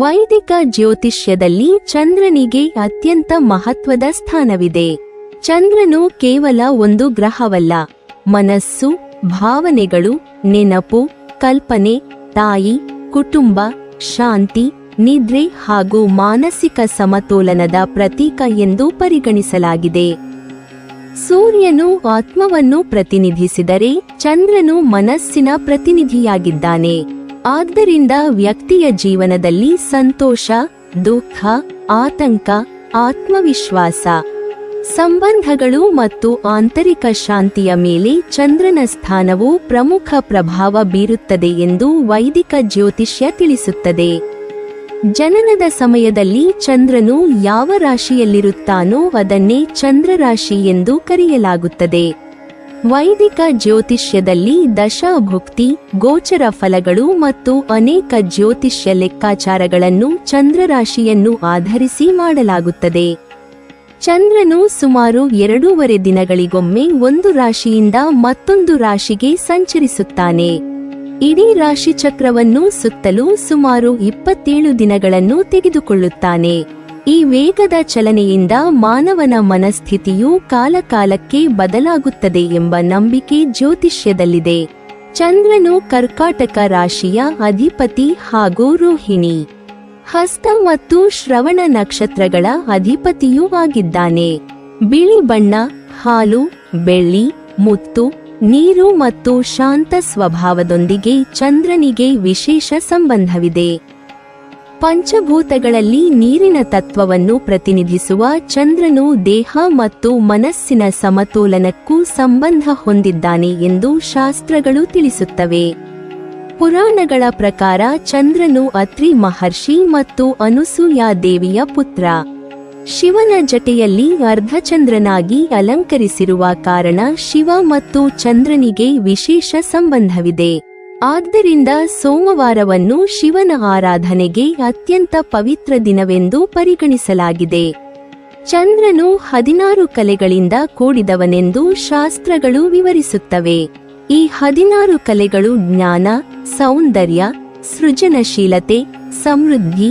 ವೈದಿಕ ಜ್ಯೋತಿಷ್ಯದಲ್ಲಿ ಚಂದ್ರನಿಗೆ ಅತ್ಯಂತ ಮಹತ್ವದ ಸ್ಥಾನವಿದೆ. ಚಂದ್ರನು ಕೇವಲ ಒಂದು ಗ್ರಹವಲ್ಲ, ಮನಸ್ಸು, ಭಾವನೆಗಳು, ನೆನಪು, ಕಲ್ಪನೆ, ತಾಯಿ, ಕುಟುಂಬ, ಶಾಂತಿ, ನಿದ್ರೆ ಹಾಗೂ ಮಾನಸಿಕ ಸಮತೋಲನದ ಪ್ರತೀಕ ಎಂದು ಪರಿಗಣಿಸಲಾಗಿದೆ. ಸೂರ್ಯನು ಆತ್ಮವನ್ನು ಪ್ರತಿನಿಧಿಸಿದರೆ ಚಂದ್ರನು ಮನಸ್ಸಿನ ಪ್ರತಿನಿಧಿಯಾಗಿದ್ದಾನೆ. ಆದ್ದರಿಂದ ವ್ಯಕ್ತಿಯ ಜೀವನದಲ್ಲಿ ಸಂತೋಷ, ದುಃಖ, ಆತಂಕ, ಆತ್ಮವಿಶ್ವಾಸ, ಸಂಬಂಧಗಳು ಮತ್ತು ಆಂತರಿಕ ಶಾಂತಿಯ ಮೇಲೆ ಚಂದ್ರನ ಸ್ಥಾನವು ಪ್ರಮುಖ ಪ್ರಭಾವ ಬೀರುತ್ತದೆ ಎಂದು ವೈದಿಕ ಜ್ಯೋತಿಷ್ಯ ತಿಳಿಸುತ್ತದೆ. ಜನನದ ಸಮಯದಲ್ಲಿ ಚಂದ್ರನು ಯಾವ ರಾಶಿಯಲ್ಲಿರುತ್ತಾನೋ ಅದನ್ನೇ ಚಂದ್ರರಾಶಿ ಎಂದು ಕರೆಯಲಾಗುತ್ತದೆ. ವೈದಿಕ ಜ್ಯೋತಿಷ್ಯದಲ್ಲಿ ದಶಾಭುಕ್ತಿ, ಗೋಚರ ಫಲಗಳು ಮತ್ತು ಅನೇಕ ಜ್ಯೋತಿಷ್ಯ ಲೆಕ್ಕಾಚಾರಗಳನ್ನು ಚಂದ್ರರಾಶಿಯನ್ನು ಆಧರಿಸಿ ಮಾಡಲಾಗುತ್ತದೆ. ಚಂದ್ರನು ಸುಮಾರು 2.5 ದಿನಗಳಿಗೊಮ್ಮೆ ಒಂದು ರಾಶಿಯಿಂದ ಮತ್ತೊಂದು ರಾಶಿಗೆ ಸಂಚರಿಸುತ್ತಾನೆ. ಇಡೀ ರಾಶಿಚಕ್ರವನ್ನು ಸುತ್ತಲೂ ಸುಮಾರು 27 ದಿನಗಳನ್ನು ತೆಗೆದುಕೊಳ್ಳುತ್ತಾನೆ. ಈ ವೇಗದ ಚಲನೆಯಿಂದ ಮಾನವನ ಮನಸ್ಥಿತಿಯು ಕಾಲಕಾಲಕ್ಕೆ ಬದಲಾಗುತ್ತದೆ ಎಂಬ ನಂಬಿಕೆ ಜ್ಯೋತಿಷ್ಯದಲ್ಲಿದೆ. ಚಂದ್ರನು ಕರ್ಕಾಟಕ ರಾಶಿಯ ಅಧಿಪತಿ ಹಾಗೂ ರೋಹಿಣಿ, ಹಸ್ತ ಮತ್ತು ಶ್ರವಣ ನಕ್ಷತ್ರಗಳ ಅಧಿಪತಿಯೂ ಆಗಿದ್ದಾನೆ. ಬಿಳಿ ಬಣ್ಣ, ಹಾಲು, ಬೆಳ್ಳಿ, ಮುತ್ತು, ನೀರು ಮತ್ತು ಶಾಂತ ಸ್ವಭಾವದೊಂದಿಗೆ ಚಂದ್ರನಿಗೆ ವಿಶೇಷ ಸಂಬಂಧವಿದೆ. ಪಂಚಭೂತಗಳಲ್ಲಿ ನೀರಿನ ತತ್ವವನ್ನು ಪ್ರತಿನಿಧಿಸುವ ಚಂದ್ರನು ದೇಹ ಮತ್ತು ಮನಸ್ಸಿನ ಸಮತೋಲನಕ್ಕೂ ಸಂಬಂಧ ಹೊಂದಿದ್ದಾನೆ ಎಂದು ಶಾಸ್ತ್ರಗಳು ತಿಳಿಸುತ್ತವೆ. ಪುರಾಣಗಳ ಪ್ರಕಾರ ಚಂದ್ರನು ಅತ್ರಿ ಮಹರ್ಷಿ ಮತ್ತು ಅನುಸೂಯಾ ದೇವಿಯ ಪುತ್ರ. ಶಿವನ ಜಟೆಯಲ್ಲಿ ಅರ್ಧಚಂದ್ರನಾಗಿ ಅಲಂಕರಿಸಿರುವ ಕಾರಣ ಶಿವ ಮತ್ತು ಚಂದ್ರನಿಗೆ ವಿಶೇಷ ಸಂಬಂಧವಿದೆ. ಆದ್ದರಿಂದ ಸೋಮವಾರವನ್ನು ಶಿವನ ಆರಾಧನೆಗೆ ಅತ್ಯಂತ ಪವಿತ್ರ ದಿನವೆಂದು ಪರಿಗಣಿಸಲಾಗಿದೆ. ಚಂದ್ರನು 16 ಕಲೆಗಳಿಂದ ಕೂಡಿದವನೆಂದು ಶಾಸ್ತ್ರಗಳು ವಿವರಿಸುತ್ತವೆ. ಈ 16 ಕಲೆಗಳು ಜ್ಞಾನ, ಸೌಂದರ್ಯ, ಸೃಜನಶೀಲತೆ, ಸಮೃದ್ಧಿ,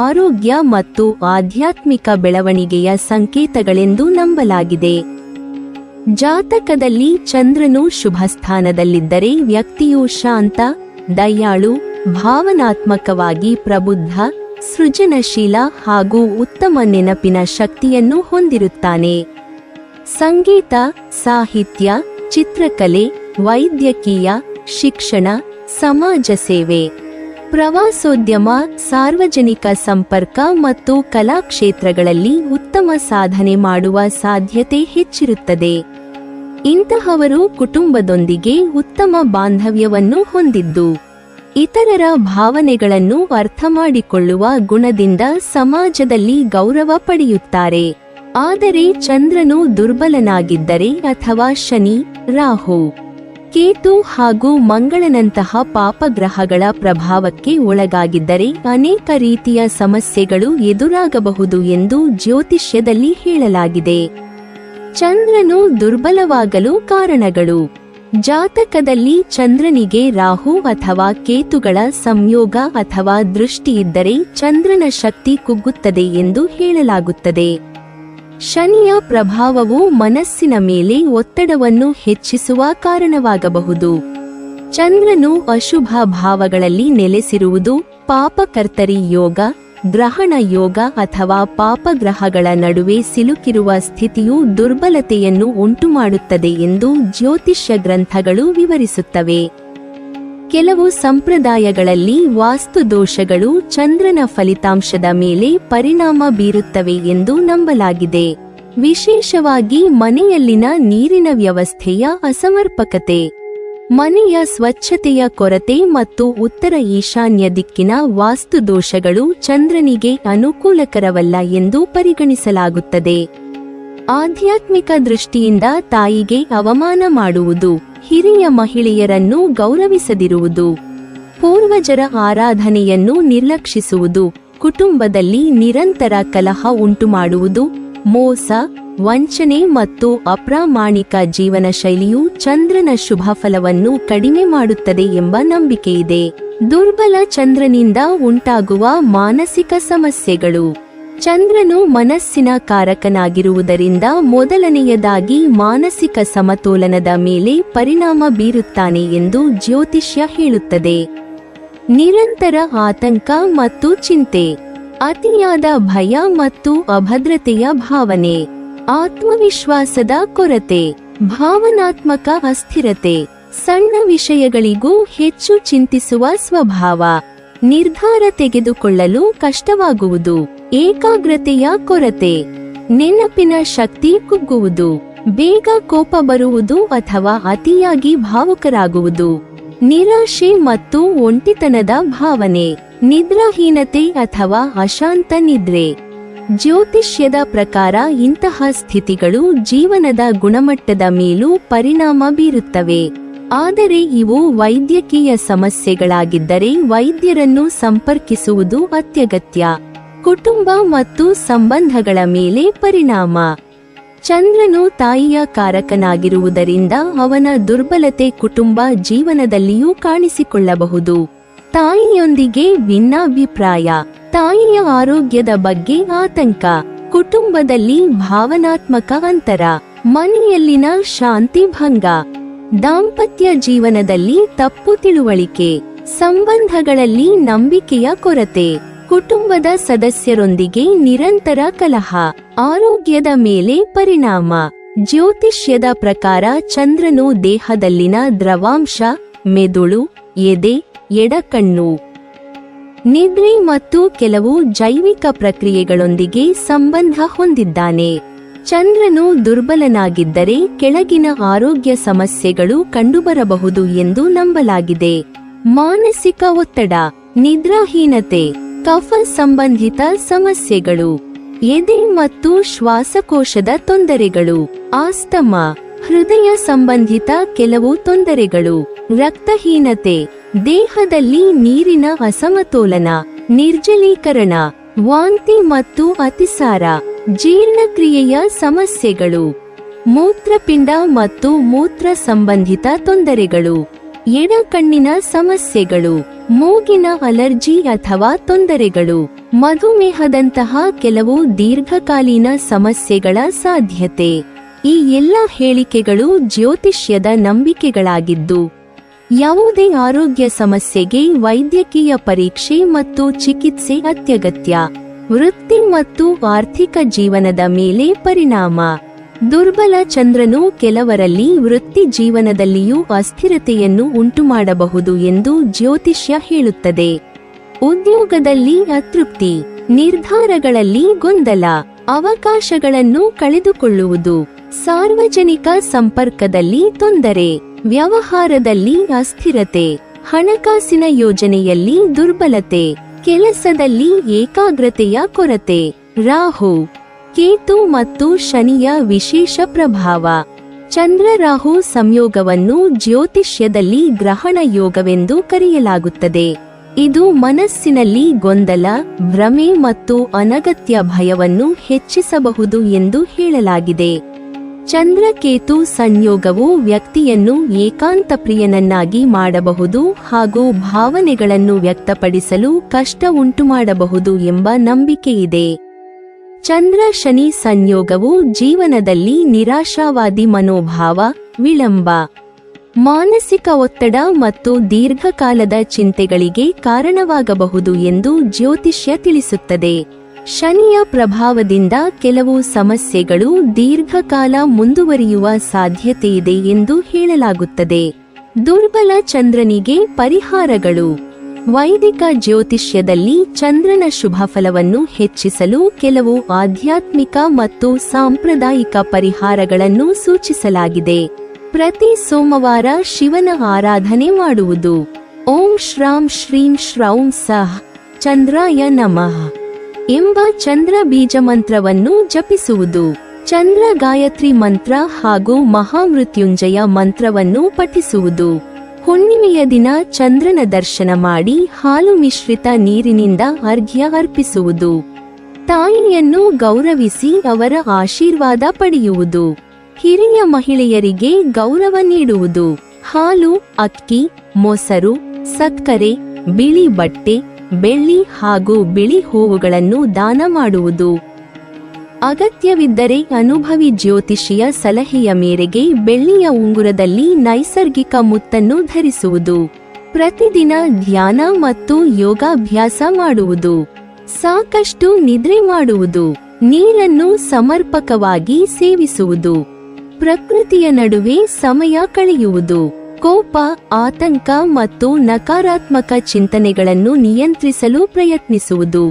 ಆರೋಗ್ಯ ಮತ್ತು ಆಧ್ಯಾತ್ಮಿಕ ಬೆಳವಣಿಗೆಯ ಸಂಕೇತಗಳೆಂದು ನಂಬಲಾಗಿದೆ. ಜಾತಕದಲ್ಲಿ ಚಂದ್ರನು ಶುಭಸ್ಥಾನದಲ್ಲಿದ್ದರೆ ವ್ಯಕ್ತಿಯು ಶಾಂತ, ದಯಾಳು, ಭಾವನಾತ್ಮಕವಾಗಿ ಪ್ರಬುದ್ಧ, ಸೃಜನಶೀಲ ಹಾಗೂ ಉತ್ತಮ ನೆನಪಿನ ಶಕ್ತಿಯನ್ನು ಹೊಂದಿರುತ್ತಾನೆ. ಸಂಗೀತ, ಸಾಹಿತ್ಯ, ಚಿತ್ರಕಲೆ, ವೈದ್ಯಕೀಯ, ಶಿಕ್ಷಣ, ಸಮಾಜ ಸೇವೆ, ಪ್ರವಾಸೋದ್ಯಮ, ಸಾರ್ವಜನಿಕ ಸಂಪರ್ಕ ಮತ್ತು ಕಲಾ ಕ್ಷೇತ್ರಗಳಲ್ಲಿ ಉತ್ತಮ ಸಾಧನೆ ಮಾಡುವ ಸಾಧ್ಯತೆ ಹೆಚ್ಚಿರುತ್ತದೆ. ಇಂತಹವರು ಕುಟುಂಬದೊಂದಿಗೆ ಉತ್ತಮ ಬಾಂಧವ್ಯವನ್ನು ಹೊಂದಿದ್ದು, ಇತರರ ಭಾವನೆಗಳನ್ನು ಅರ್ಥಮಾಡಿಕೊಳ್ಳುವ ಗುಣದಿಂದ ಸಮಾಜದಲ್ಲಿ ಗೌರವ ಪಡೆಯುತ್ತಾರೆ. ಆದರೆ ಚಂದ್ರನು ದುರ್ಬಲನಾಗಿದ್ದರೆ ಅಥವಾ ಶನಿ, ರಾಹು, ಕೇತು ಹಾಗೂ ಮಂಗಳನಂತಹ ಪಾಪಗ್ರಹಗಳ ಪ್ರಭಾವಕ್ಕೆ ಒಳಗಾಗಿದ್ದರೆ ಅನೇಕ ರೀತಿಯ ಸಮಸ್ಯೆಗಳು ಎದುರಾಗಬಹುದು ಎಂದು ಜ್ಯೋತಿಷ್ಯದಲ್ಲಿ ಹೇಳಲಾಗಿದೆ. ಚಂದ್ರನು ದುರ್ಬಲವಾಗಲು ಕಾರಣಗಳು. ಜಾತಕದಲ್ಲಿ ಚಂದ್ರನಿಗೆ ರಾಹು ಅಥವಾ ಕೇತುಗಳ ಸಂಯೋಗ ಅಥವಾ ದೃಷ್ಟಿಯಿದ್ದರೆ ಚಂದ್ರನ ಶಕ್ತಿ ಕುಗ್ಗುತ್ತದೆ ಎಂದು ಹೇಳಲಾಗುತ್ತದೆ. ಶನಿಯ ಪ್ರಭಾವವು ಮನಸ್ಸಿನ ಮೇಲೆ ಒತ್ತಡವನ್ನು ಹೆಚ್ಚಿಸುವ ಕಾರಣವಾಗಬಹುದು. ಚಂದ್ರನು ಅಶುಭ ಭಾವಗಳಲ್ಲಿ ನೆಲೆಸಿರುವುದು ಪಾಪಕರ್ತರಿ ಯೋಗ, ಗ್ರಹಣ ಯೋಗ ಅಥವಾ ಪಾಪಗ್ರಹಗಳ ನಡುವೆ ಸಿಲುಕಿರುವ ಸ್ಥಿತಿಯು ದುರ್ಬಲತೆಯನ್ನು ಉಂಟುಮಾಡುತ್ತದೆ ಎಂದು ಜ್ಯೋತಿಷ್ಯ ಗ್ರಂಥಗಳು ವಿವರಿಸುತ್ತವೆ. ಕೆಲವು ಸಂಪ್ರದಾಯಗಳಲ್ಲಿ ವಾಸ್ತು ದೋಷಗಳು ಚಂದ್ರನ ಫಲಿತಾಂಶದ ಮೇಲೆ ಪರಿಣಾಮ ಬೀರುತ್ತವೆ ಎಂದು ನಂಬಲಾಗಿದೆ. ವಿಶೇಷವಾಗಿ ಮನೆಯಲ್ಲಿನ ನೀರಿನ ವ್ಯವಸ್ಥೆಯ ಅಸಮರ್ಪಕತೆ, ಮನೆಯ ಸ್ವಚ್ಛತೆಯ ಕೊರತೆ ಮತ್ತು ಉತ್ತರ ಈಶಾನ್ಯ ದಿಕ್ಕಿನ ವಾಸ್ತು ದೋಷಗಳು ಚಂದ್ರನಿಗೆ ಅನುಕೂಲಕರವಲ್ಲ ಎಂದು ಪರಿಗಣಿಸಲಾಗುತ್ತದೆ. ಆಧ್ಯಾತ್ಮಿಕ ದೃಷ್ಟಿಯಿಂದ ತಾಯಿಗೆ ಅವಮಾನ ಮಾಡುವುದು, ಹಿರಿಯ ಮಹಿಳೆಯರನ್ನು ಗೌರವಿಸದಿರುವುದು, ಪೂರ್ವಜರ ಆರಾಧನೆಯನ್ನು ನಿರ್ಲಕ್ಷಿಸುವುದು, ಕುಟುಂಬದಲ್ಲಿ ನಿರಂತರ ಕಲಹ ಉಂಟುಮಾಡುವುದು, ಮೋಸ, ವಂಚನೆ ಮತ್ತು ಅಪ್ರಾಮಾಣಿಕ ಜೀವನ ಶೈಲಿಯು ಚಂದ್ರನ ಶುಭ ಫಲವನ್ನು ಕಡಿಮೆ ಮಾಡುತ್ತದೆ ಎಂಬ ನಂಬಿಕೆಯಿದೆ. ದುರ್ಬಲ ಚಂದ್ರನಿಂದ ಉಂಟಾಗುವ ಮಾನಸಿಕ ಸಮಸ್ಯೆಗಳು. ಚಂದ್ರನು ಮನಸ್ಸಿನ ಕಾರಕನಾಗಿರುವುದರಿಂದ ಮೊದಲನೆಯದಾಗಿ ಮಾನಸಿಕ ಸಮತೋಲನದ ಮೇಲೆ ಪರಿಣಾಮ ಬೀರುತ್ತಾನೆ ಎಂದು ಜ್ಯೋತಿಷ್ಯ ಹೇಳುತ್ತದೆ. ನಿರಂತರ ಆತಂಕ ಮತ್ತು ಚಿಂತೆ, ಅತಿಯಾದ ಭಯ ಮತ್ತು ಅಭದ್ರತೆಯ ಭಾವನೆ, ಆತ್ಮವಿಶ್ವಾಸದ ಕೊರತೆ, ಭಾವನಾತ್ಮಕ ಅಸ್ಥಿರತೆ, ಸಣ್ಣ ವಿಷಯಗಳಿಗೂ ಹೆಚ್ಚು ಚಿಂತಿಸುವ ಸ್ವಭಾವ, ನಿರ್ಧಾರ ತೆಗೆದುಕೊಳ್ಳಲು ಕಷ್ಟವಾಗುವುದು, ಏಕಾಗ್ರತೆಯ ಕೊರತೆ, ನೆನಪಿನ ಶಕ್ತಿ ಕುಗ್ಗುವುದು, ಬೇಗ ಕೋಪ ಬರುವುದು ಅಥವಾ ಅತಿಯಾಗಿ ಭಾವುಕರಾಗುವುದು, ನಿರಾಶೆ ಮತ್ತು ಒಂಟಿತನದ ಭಾವನೆ, ನಿದ್ರಾಹೀನತೆ ಅಥವಾ ಅಶಾಂತ ನಿದ್ರೆ. ಜ್ಯೋತಿಷ್ಯದ ಪ್ರಕಾರ ಇಂತಹ ಸ್ಥಿತಿಗಳು ಜೀವನದ ಗುಣಮಟ್ಟದ ಮೇಲೂ ಪರಿಣಾಮ ಬೀರುತ್ತವೆ. ಆದರೆ ಇವು ವೈದ್ಯಕೀಯ ಸಮಸ್ಯೆಗಳಾಗಿದ್ದರೆ ವೈದ್ಯರನ್ನು ಸಂಪರ್ಕಿಸುವುದು ಅತ್ಯಗತ್ಯ. ಕುಟುಂಬ ಮತ್ತು ಸಂಬಂಧಗಳ ಮೇಲೆ ಪರಿಣಾಮ. ಚಂದ್ರನು ತಾಯಿಯ ಕಾರಕನಾಗಿರುವುದರಿಂದ ಅವನ ದುರ್ಬಲತೆ ಕುಟುಂಬ ಜೀವನದಲ್ಲಿಯೂ ಕಾಣಿಸಿಕೊಳ್ಳಬಹುದು. ತಾಯಿಯೊಂದಿಗೆ ಭಿನ್ನಾಭಿಪ್ರಾಯ, ತಾಯಿಯ ಆರೋಗ್ಯದ ಬಗ್ಗೆ ಆತಂಕ, ಕುಟುಂಬದಲ್ಲಿ ಭಾವನಾತ್ಮಕ ಅಂತರ, ಮನೆಯಲ್ಲಿನ ಶಾಂತಿ ಭಂಗ, ದಾಂಪತ್ಯ ಜೀವನದಲ್ಲಿ ತಪ್ಪು ತಿಳುವಳಿಕೆ, ಸಂಬಂಧಗಳಲ್ಲಿ ನಂಬಿಕೆಯ ಕೊರತೆ, ಕುಟುಂಬದ ಸದಸ್ಯರೊಂದಿಗೆ ನಿರಂತರ ಕಲಹ, ಆರೋಗ್ಯದ ಮೇಲೆ ಪರಿಣಾಮ. ಜ್ಯೋತಿಷ್ಯದ ಪ್ರಕಾರ ಚಂದ್ರನು ದೇಹದಲ್ಲಿನ ದ್ರವಾಂಶ, ಮೆದುಳು, ಎದೆ, ಎಡಕಣ್ಣು, ನಿದ್ರೆ ಮತ್ತು ಕೆಲವು ಜೈವಿಕ ಪ್ರಕ್ರಿಯೆಗಳೊಂದಿಗೆ ಸಂಬಂಧ ಹೊಂದಿದ್ದಾನೆ. ಚಂದ್ರನು ದುರ್ಬಲನಾಗಿದ್ದರೆ ಕೆಳಗಿನ ಆರೋಗ್ಯ ಸಮಸ್ಯೆಗಳು ಕಂಡುಬರಬಹುದು ಎಂದು ನಂಬಲಾಗಿದೆ. ಮಾನಸಿಕ ಒತ್ತಡ, ನಿದ್ರಾಹೀನತೆ, ಕಫ ಸಂಬಂಧಿತ ಸಮಸ್ಯೆಗಳು, ಎದೆ ಮತ್ತು ಶ್ವಾಸಕೋಶದ ತೊಂದರೆಗಳು, ಆಸ್ತಮಾ, ಹೃದಯ ಸಂಬಂಧಿತ ಕೆಲವು ತೊಂದರೆಗಳು, ರಕ್ತಹೀನತೆ, ದೇಹದಲ್ಲಿ ನೀರಿನ ಅಸಮತೋಲನ, ನಿರ್ಜಲೀಕರಣ, ವಾಂತಿ ಮತ್ತು ಅತಿಸಾರ, ಜೀರ್ಣಕ್ರಿಯೆಯ ಸಮಸ್ಯೆಗಳು, ಮೂತ್ರಪಿಂಡ ಮತ್ತು ಮೂತ್ರ ಸಂಬಂಧಿತ ತೊಂದರೆಗಳು, ಎಡಕಣ್ಣಿನ ಸಮಸ್ಯೆಗಳು, ಮೂಗಿನ ಅಲರ್ಜಿ ಅಥವಾ ತೊಂದರೆಗಳು, ಮಧುಮೇಹದಂತಹ ಕೆಲವು ದೀರ್ಘಕಾಲೀನ ಸಮಸ್ಯೆಗಳ ಸಾಧ್ಯತೆ. ಈ ಎಲ್ಲ ಹೇಳಿಕೆಗಳು ಜ್ಯೋತಿಷ್ಯದ ನಂಬಿಕೆಗಳಾಗಿದ್ದು, ಯಾವುದೇ ಆರೋಗ್ಯ ಸಮಸ್ಯೆಗೆ ವೈದ್ಯಕೀಯ ಪರೀಕ್ಷೆ ಮತ್ತು ಚಿಕಿತ್ಸೆ ಅತ್ಯಗತ್ಯ. ವೃತ್ತಿ ಮತ್ತು ಆರ್ಥಿಕ ಜೀವನದ ಮೇಲೆ ಪರಿಣಾಮ. ದುರ್ಬಲ ಚಂದ್ರನು ಕೆಲವರಲ್ಲಿ ವೃತ್ತಿ ಜೀವನದಲ್ಲಿಯೂ ಅಸ್ಥಿರತೆಯನ್ನು ಉಂಟುಮಾಡಬಹುದು ಎಂದು ಜ್ಯೋತಿಷ್ಯ ಹೇಳುತ್ತದೆ. ಉದ್ಯೋಗದಲ್ಲಿ ಅತೃಪ್ತಿ, ನಿರ್ಧಾರಗಳಲ್ಲಿ ಗೊಂದಲ, ಅವಕಾಶಗಳನ್ನು ಕಳೆದುಕೊಳ್ಳುವುದು, ಸಾರ್ವಜನಿಕ ಸಂಪರ್ಕದಲ್ಲಿ ತೊಂದರೆ, ವ್ಯವಹಾರದಲ್ಲಿ ಅಸ್ಥಿರತೆ, ಹಣಕಾಸಿನ ಯೋಜನೆಯಲ್ಲಿ ದುರ್ಬಲತೆ, ಕೆಲಸದಲ್ಲಿ ಏಕಾಗ್ರತೆಯ ಕೊರತೆ. ರಾಹು, ಕೇತು ಮತ್ತು ಶನಿಯ ವಿಶೇಷ ಪ್ರಭಾವ. ಚಂದ್ರ ರಾಹು ಸಂಯೋಗವನ್ನು ಜ್ಯೋತಿಷ್ಯದಲ್ಲಿ ಗ್ರಹಣ ಯೋಗವೆಂದು ಕರೆಯಲಾಗುತ್ತದೆ. ಇದು ಮನಸ್ಸಿನಲ್ಲಿ ಗೊಂದಲ, ಭ್ರಮೆ ಮತ್ತು ಅನಗತ್ಯ ಭಯವನ್ನು ಹೆಚ್ಚಿಸಬಹುದು ಎಂದು ಹೇಳಲಾಗಿದೆ. ಚಂದ್ರಕೇತು ಸಂಯೋಗವು ವ್ಯಕ್ತಿಯನ್ನು ಏಕಾಂತಪ್ರಿಯನನ್ನಾಗಿ ಮಾಡಬಹುದು ಹಾಗೂ ಭಾವನೆಗಳನ್ನು ವ್ಯಕ್ತಪಡಿಸಲು ಕಷ್ಟ ಉಂಟುಮಾಡಬಹುದು ಎಂಬ ನಂಬಿಕೆಯಿದೆ. ಚಂದ್ರ ಶನಿ ಸಂಯೋಗವು ಜೀವನದಲ್ಲಿ ನಿರಾಶಾವಾದಿ ಮನೋಭಾವ, ವಿಳಂಬ, ಮಾನಸಿಕ ಒತ್ತಡ ಮತ್ತು ದೀರ್ಘಕಾಲದ ಚಿಂತೆಗಳಿಗೆ ಕಾರಣವಾಗಬಹುದು ಎಂದು ಜ್ಯೋತಿಷ್ಯ ತಿಳಿಸುತ್ತದೆ. ಶನಿಯ ಪ್ರಭಾವದಿಂದ ಕೆಲವು ಸಮಸ್ಯೆಗಳು ದೀರ್ಘಕಾಲ ಮುಂದುವರಿಯುವ ಸಾಧ್ಯತೆಯಿದೆ ಎಂದು ಹೇಳಲಾಗುತ್ತದೆ. ದುರ್ಬಲ ಚಂದ್ರನಿಗೆ ಪರಿಹಾರಗಳು. ವೈದಿಕ ಜ್ಯೋತಿಷ್ಯದಲ್ಲಿ ಚಂದ್ರನ ಶುಭಫಲವನ್ನು ಹೆಚ್ಚಿಸಲು ಕೆಲವು ಆಧ್ಯಾತ್ಮಿಕ ಮತ್ತು ಸಾಂಪ್ರದಾಯಿಕ ಪರಿಹಾರಗಳನ್ನು ಸೂಚಿಸಲಾಗಿದೆ. ಪ್ರತಿ ಸೋಮವಾರ ಶಿವನ ಆರಾಧನೆ ಮಾಡುವುದು. ಓಂ ಶ್ರಾಂ ಶ್ರೀಂ ಶ್ರೌಂ ಸಃ ಚಂದ್ರಾಯ ನಮಃ ಎಂಬ ಚಂದ್ರ ಬೀಜ ಮಂತ್ರವನ್ನು ಜಪಿಸುವುದು. ಚಂದ್ರ ಗಾಯತ್ರಿ ಮಂತ್ರ ಹಾಗೂ ಮಹಾಮೃತ್ಯುಂಜಯ ಮಂತ್ರವನ್ನು ಪಠಿಸುವುದು. ಹುಣ್ಣಿಮೆಯ ದಿನ ಚಂದ್ರನ ದರ್ಶನ ಮಾಡಿ ಹಾಲು ಮಿಶ್ರಿತ ನೀರಿನಿಂದ ಅರ್ಘ್ಯ ಅರ್ಪಿಸುವುದು. ತಾಯಿಯನ್ನು ಗೌರವಿಸಿ ಅವರ ಆಶೀರ್ವಾದ ಪಡೆಯುವುದು. ಹಿರಿಯ ಮಹಿಳೆಯರಿಗೆ ಗೌರವ ನೀಡುವುದು. ಹಾಲು, ಅಕ್ಕಿ, ಮೊಸರು, ಸಕ್ಕರೆ, ಬಿಳಿ ಬಟ್ಟೆ, ಬೆಳ್ಳಿ ಹಾಗೂ ಬಿಳಿ ಹೂವುಗಳನ್ನು ದಾನ ಮಾಡುವುದು. ಅಗತ್ಯವಿದ್ದರೆ ಅನುಭವಿ ಜ್ಯೋತಿಷಿಯ ಸಲಹೆಯ ಮೇರೆಗೆ ಬೆಳ್ಳಿಯ ಉಂಗುರದಲ್ಲಿ ನೈಸರ್ಗಿಕ ಮುತ್ತನ್ನು ಧರಿಸುವುದು. ಪ್ರತಿದಿನ ಧ್ಯಾನ ಮತ್ತು ಯೋಗಾಭ್ಯಾಸ ಮಾಡುವುದು. ಸಾಕಷ್ಟು ನಿದ್ರೆ ಮಾಡುವುದು. ನೀರನ್ನು ಸಮರ್ಪಕವಾಗಿ ಸೇವಿಸುವುದು. ಪ್ರಕೃತಿಯ ನಡುವೆ ಸಮಯ ಕಳೆಯುವುದು. ಕೋಪ, ಆತಂಕ ಮತ್ತು ನಕಾರಾತ್ಮಕ ಚಿಂತನೆಗಳನ್ನು ನಿಯಂತ್ರಿಸಲು ಪ್ರಯತ್ನಿಸುವುದು.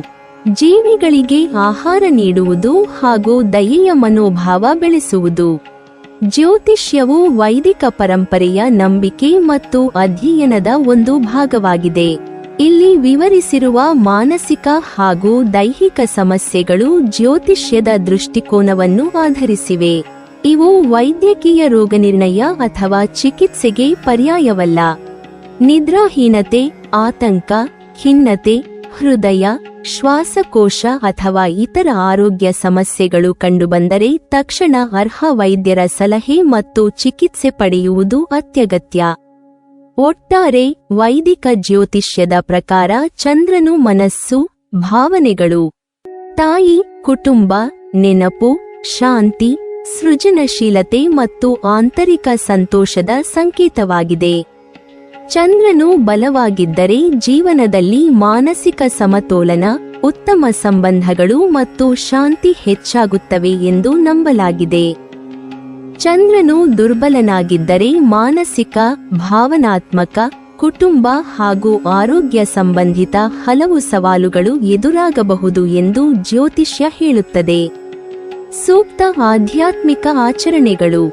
ಜೀವಿಗಳಿಗೆ ಆಹಾರ ನೀಡುವುದು ಹಾಗೂ ದಯೆಯ ಮನೋಭಾವ ಬೆಳೆಸುವುದು. ಜ್ಯೋತಿಷ್ಯವು ವೈದಿಕ ಪರಂಪರೆಯ ನಂಬಿಕೆ ಮತ್ತು ಅಧ್ಯಯನದ ಒಂದು ಭಾಗವಾಗಿದೆ. ಇಲ್ಲಿ ವಿವರಿಸಿರುವ ಮಾನಸಿಕ ಹಾಗೂ ದೈಹಿಕ ಸಮಸ್ಯೆಗಳು ಜ್ಯೋತಿಷ್ಯದ ದೃಷ್ಟಿಕೋನವನ್ನು ಆಧರಿಸಿವೆ. ಇವು ವೈದ್ಯಕೀಯ ರೋಗನಿರ್ಣಯ ಅಥವಾ ಚಿಕಿತ್ಸೆಗೆ ಪರ್ಯಾಯವಲ್ಲ. ನಿದ್ರಾಹೀನತೆ, ಆತಂಕ, ಖಿನ್ನತೆ, ಹೃದಯ, ಶ್ವಾಸಕೋಶ ಅಥವಾ ಇತರ ಆರೋಗ್ಯ ಸಮಸ್ಯೆಗಳು ಕಂಡುಬಂದರೆ ತಕ್ಷಣ ಅರ್ಹ ವೈದ್ಯರ ಸಲಹೆ ಮತ್ತು ಚಿಕಿತ್ಸೆ ಪಡೆಯುವುದು ಅತ್ಯಗತ್ಯ. ಒಟ್ಟಾರೆ ವೈದಿಕ ಜ್ಯೋತಿಷ್ಯದ ಪ್ರಕಾರ ಚಂದ್ರನು ಮನಸ್ಸು, ಭಾವನೆಗಳು, ತಾಯಿ, ಕುಟುಂಬ, ನೆನಪು, ಶಾಂತಿ, ಸೃಜನಶೀಲತೆ ಮತ್ತು ಆಂತರಿಕ ಸಂತೋಷದ ಸಂಕೇತವಾಗಿದೆ. ಚಂದ್ರನು ಬಲವಾಗಿದ್ದರೆ ಜೀವನದಲ್ಲಿ ಮಾನಸಿಕ ಸಮತೋಲನ, ಉತ್ತಮ ಸಂಬಂಧಗಳು ಮತ್ತು ಶಾಂತಿ ಹೆಚ್ಚಾಗುತ್ತವೆ ಎಂದು ನಂಬಲಾಗಿದೆ. ಚಂದ್ರನು ದುರ್ಬಲನಾಗಿದ್ದರೆ ಮಾನಸಿಕ, ಭಾವನಾತ್ಮಕ, ಕುಟುಂಬ ಹಾಗೂ ಆರೋಗ್ಯ ಸಂಬಂಧಿತ ಹಲವು ಸವಾಲುಗಳು ಎದುರಾಗಬಹುದು ಎಂದು ಜ್ಯೋತಿಷ್ಯ ಹೇಳುತ್ತದೆ. ಸೂಕ್ತ ಆಧ್ಯಾತ್ಮಿಕ ಆಚರಣೆಗಳು,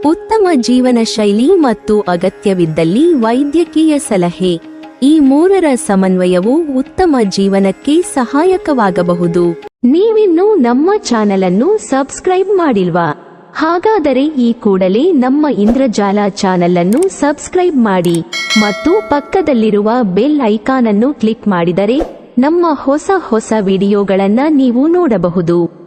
ಉತ್ತಮ ಜೀವನ ಶೈಲಿ ಮತ್ತು ಅಗತ್ಯವಿದ್ದಲ್ಲಿ ವೈದ್ಯಕೀಯ ಸಲಹೆ, ಈ ಮೂರರ ಸಮನ್ವಯವು ಉತ್ತಮ ಜೀವನಕ್ಕೆ ಸಹಾಯಕವಾಗಬಹುದು. ನೀವಿನ್ನೂ ನಮ್ಮ ಚಾನೆಲ್ ಅನ್ನು ಸಬ್ಸ್ಕ್ರೈಬ್ ಮಾಡಿಲ್ವಾ? ಹಾಗಾದರೆ ಈ ಕೂಡಲೇ ನಮ್ಮ ಇಂದ್ರಜಾಲ ಚಾನೆಲ್ ಅನ್ನು ಸಬ್ಸ್ಕ್ರೈಬ್ ಮಾಡಿ ಮತ್ತು ಪಕ್ಕದಲ್ಲಿರುವ ಬೆಲ್ ಐಕಾನ್ ಅನ್ನು ಕ್ಲಿಕ್ ಮಾಡಿದರೆ ನಮ್ಮ ಹೊಸ ವಿಡಿಯೋಗಳನ್ನು ನೀವು ನೋಡಬಹುದು.